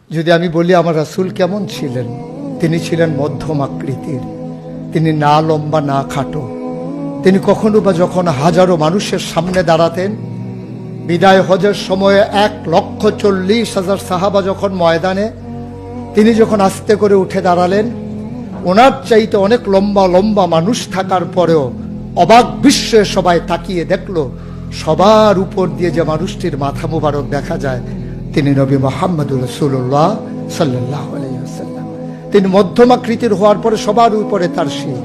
যদি আমি বলি আমার রাসূল কেমন ছিলেন, তিনি ছিলেন মধ্যম আকৃতির, তিনি না লম্বা না খাটো। তিনি কখনো বা যখন হাজারো মানুষের সামনে দাঁড়াতেন, বিদায় হজের সময়ে 1,40,000 সাহাবা যখন ময়দানে, তিনি যখন আস্তে করে উঠে দাঁড়ালেন, ওনার চাইতে অনেক লম্বা লম্বা মানুষ থাকার পরেও অবাক বিস্ময়ে সবাই তাকিয়ে দেখলো সবার উপর দিয়ে যে মানুষটির মাথা মুবারক দেখা যায়, তিনি নবী মুহাম্মদুর রাসূলুল্লাহ সাল্লাল্লাহু আলাইহি ওয়াসাল্লাম। তিনি মধ্যম আকৃতির হওয়ার পরে সবার উপরে তার শির,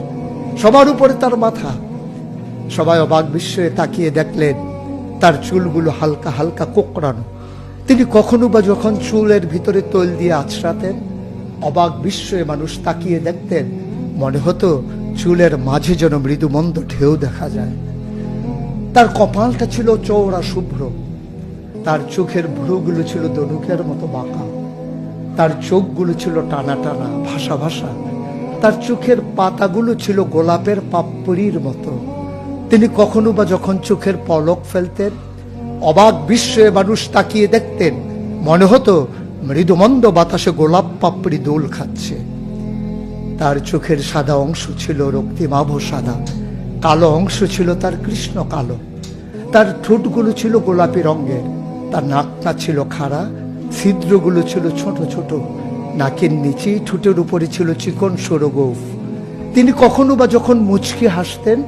সবার উপরে তার মাথা। সবাই অবাক বিস্ময়ে তাকিয়ে দেখলেন তার চুলগুলো হালকা হালকা কোঁকড়ানো। তিনি কখনো বা যখন চুলের ভিতরে তৈল দিয়ে আছড়াতেন, অবাক বিস্ময়ে মানুষ তাকিয়ে দেখতেন, মনে হতো চুলের মাঝে যেন মৃদুমন্দ ঢেউ দেখা যায়। তার কপালটা ছিল চওড়া শুভ্র, তার চোখের ভ্রুগুলো ছিল ধনুকের মতো বাঁকা, তার চোখগুলো ছিল টানা টানা ভাসা ভাসা, তার চোখের পাতাগুলো ছিল গোলাপের পাপড়ির মতো। তিনি কখনো বা যখন চোখের পলক ফেলতেন, অবাক বিস্ময়ে মানুষ তাকিয়ে দেখতেন, মনে হতো মৃদুমন্দ বাতাসে গোলাপ পাপড়ি দোল খাচ্ছে। তার চোখের সাদা অংশ ছিল রক্তিমাভ সাদা, কালো অংশ ছিল তার কৃষ্ণ কালো। তার ঠোঁটগুলো ছিল গোলাপি রঙের, তার নাকটা ছিল খাড়া, ছিদ্রগুলো ছিল ছোট ছোট, নাকের নিচেই ঠোঁটের উপরে ছিল চিকন সরু গোঁফ। তিনি কখনো বা যখন মুচকি হাসতেন,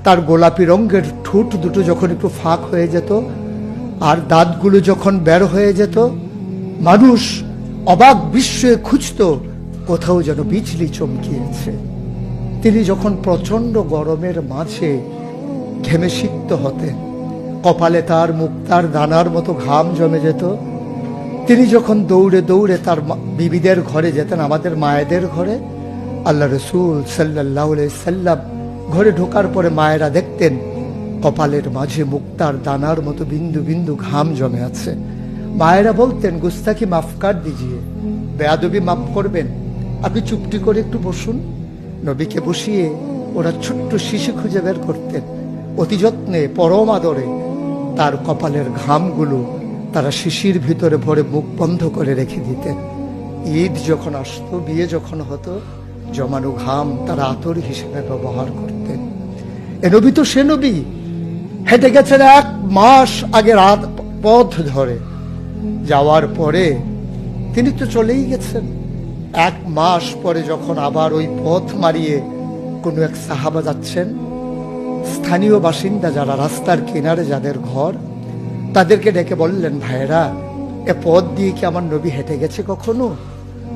তার গোলাপি রঙের ঠোঁট দুটো যখন একটু ফাঁক হয়ে যেত আর দাঁতগুলো যখন বের হয়ে যেত, মানুষ অবাক বিস্ময়ে খুঁজত কোথাও যেন বিজলি চমকিয়েছে। তিনি যখন প্রচন্ড গরমের মাঝে ঘেমে সিক্ত হতেন, কপালে তার মুক্তার দানার মতো ঘাম জমে যেত। তিনি যখন দৌড়ে দৌড়ে তার বিবিদের ঘরে যেতেন, আমাদের মায়েদের ঘরে, আল্লাহ রাসূল সাল্লাল্লাহু আলাইহি সাল্লাম ঘরে ঢোকার পরে মায়েরা দেখতেন কপালের মাঝে মুক্তার দানার মতো বিন্দু বিন্দু ঘাম জমে আছে। মায়েরা বলতেন, গুস্তাকি মাফ কর দিজিয়ে, বেয়াদবি মাফ করবেন, আপনি চুপটি করে একটু বসুন। নবীকে বসিয়ে ওরা ছোট্ট শিশু খুঁজে বের করতেন, অতি যত্নে পরম আদরে তার কপালের ঘামগুলো তারা শিশির ভিতরে ভরে মুখ বন্ধ করে রেখে দিতেন। ঈদ যখন আসতো, বিয়ে যখন হতো, জমানো ঘাম তারা আতর হিসেবে ব্যবহার করতেন। এ নবী তো সে নবী, হেঁটে গেছেন 1 মাস আগে রাত পথ ধরে, যাওয়ার পরে তিনি তো চলেই গেছেন। 1 মাস পরে যখন আবার ওই পথ মারিয়ে কোনো এক সাহাবা যাচ্ছেন, স্থানীয় বাসিন্দা যারা রাস্তার কিনারে যাদের ঘর, তাদেরকে ডেকে বললেন, ভাইরা, এ পথ দিয়ে কি আমার নবী হেঁটে গেছে কখনো?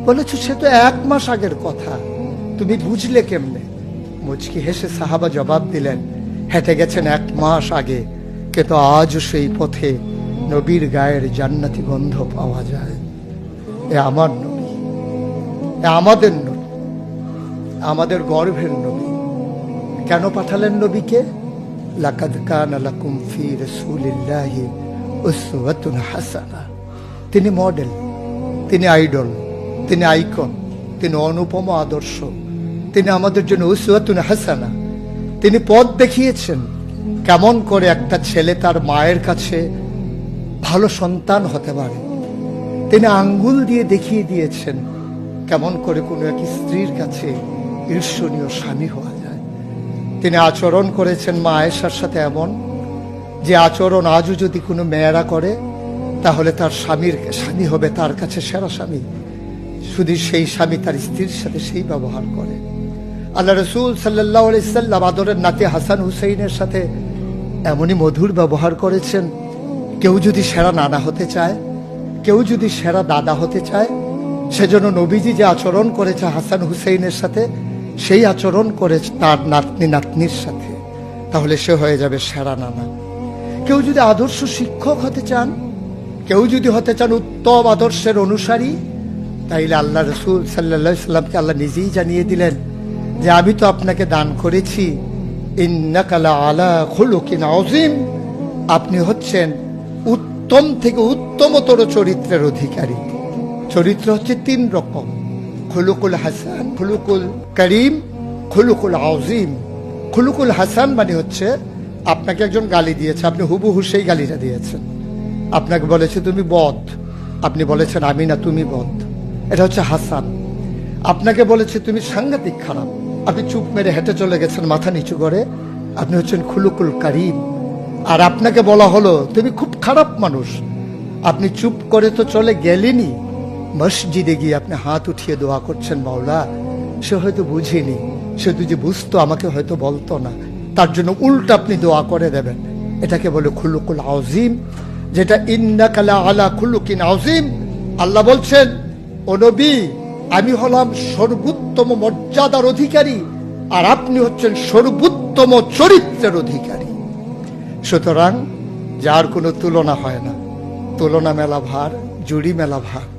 বলেছ সে তো 1 মাস আগের কথা, তুমি বুঝলে কেমনে? মুচকি হেসে সাহাবা জবাব দিলেন, হেঁটে গেছেন 1 মাস আগে, কিন্তু আজও সেই পথে নবীর গায়ের জান্নাতি গন্ধ পাওয়া যায়। এ আমার নবী, এ আমাদের নবী, আমাদের গর্ভের নবী। কেন পাঠালেন নবীকে? লাকাদ কানা লাকুম ফি রাসূলিল্লাহি উসওয়াতুন হাসানাহ। তিনি মডেল, তিনি আইডল, তিনি আইকন, তিনি অনুপম আদর্শ, তিনি আমাদের জন্য উসওয়াতুন হাসানাহ। তিনি পথ দেখিয়েছেন কেমন করে একটা ছেলে তার মায়ের কাছে ভালো সন্তান হতে পারে। তিনি আঙ্গুল দিয়ে দেখিয়ে দিয়েছেন কেমন করে কোনো এক স্ত্রীর কাছে ঈর্ষণীয় স্বামী হওয়া যায়। তিনি আচরণ করেছেন মা আয়েশার সাথে এমন যে আচরণ আজও যদি কোনো মেয়েরা করে, তাহলে তার স্বামী হবে তার কাছে সেরা স্বামী। শুধু সেই স্বামী তার স্ত্রীর সাথে সেই ব্যবহার করে। আল্লাহ রাসূল সাল্লাল্লাহু আলাইহি সাল্লাম আদরের নাতি হাসান হুসাইনের সাথে এমনই মধুর ব্যবহার করেছেন। কেউ যদি সেরা নানা হতে চায়, কেউ যদি সেরা দাদা হতে চায়, সেজন্য নবীজি যে আচরণ করেছে হাসান হুসাইনের সাথে, সেই আচরণ করেছে তার নাতনি নাতনির সাথে, তাহলে সে হয়ে যাবে সেরা নানা। কেউ যদি আদর্শ শিক্ষক হতে চান, কেউ যদি হতে চান উত্তম আদর্শের অনুসারী, তাইলে আল্লাহ রাসূল সাল্লাল্লাহু আলাইহি সাল্লামকে আল্লাহ নিজেই জানিয়ে দিলেন যে আমি তো আপনাকে দান করেছি, ইন্নাকা লাআলা খুলুকিন আযীম, আপনি হচ্ছেন উত্তম থেকে উত্তমতর চরিত্রের অধিকারী। চরিত্র হচ্ছে 3 রকম, খুলুকুল হাসান, খুলুকুল করিম, খুলুকুল আযীম। খুলুকুল হাসান মানে হচ্ছে আপনাকে একজন গালি দিয়েছে, আপনি হুবহু সেই গালিটা দিয়েছেন। আপনাকে বলেছে তুমি বদ, আপনি বলেছেন আমি না, তুমি বদ। এটা হচ্ছে হাসান। আপনাকে বলেছে তুমি সাংঘাতিক খারাপ, আপনি চুপ মেরে হেঁটে চলে গেছেন মাথা নিচু করে, আপনি হচ্ছেন খুলুকুল কারিম। আর আপনাকে বলা হলো তুমি খুব খারাপ মানুষ, আপনি চুপ করে তো চলে গেলেনই, মসজিদে গিয়ে আপনি হাত উঠিয়ে দোয়া করছেন, মাওলা সে হয়তো বুঝেনি, সে যদি বুঝতো আমাকে হয়তো বলতো না, তার জন্য উল্টা আপনি দোয়া করে দেবেন। এটাকে বলে খুলুকুল আযীম, যেটা ইন্নাকা লা আলা খুলুকিন আযীম। আল্লাহ বলছেন, ও নবী, আমি হলাম সর্বোত্তম মর্যাদার অধিকারী, আর আপনি হচ্ছেন সর্বোত্তম চরিত্রের অধিকারী। সুতরাং যার কোনো তুলনা হয় না, তুলনা মেলা ভার, জুড়ি মেলা ভার।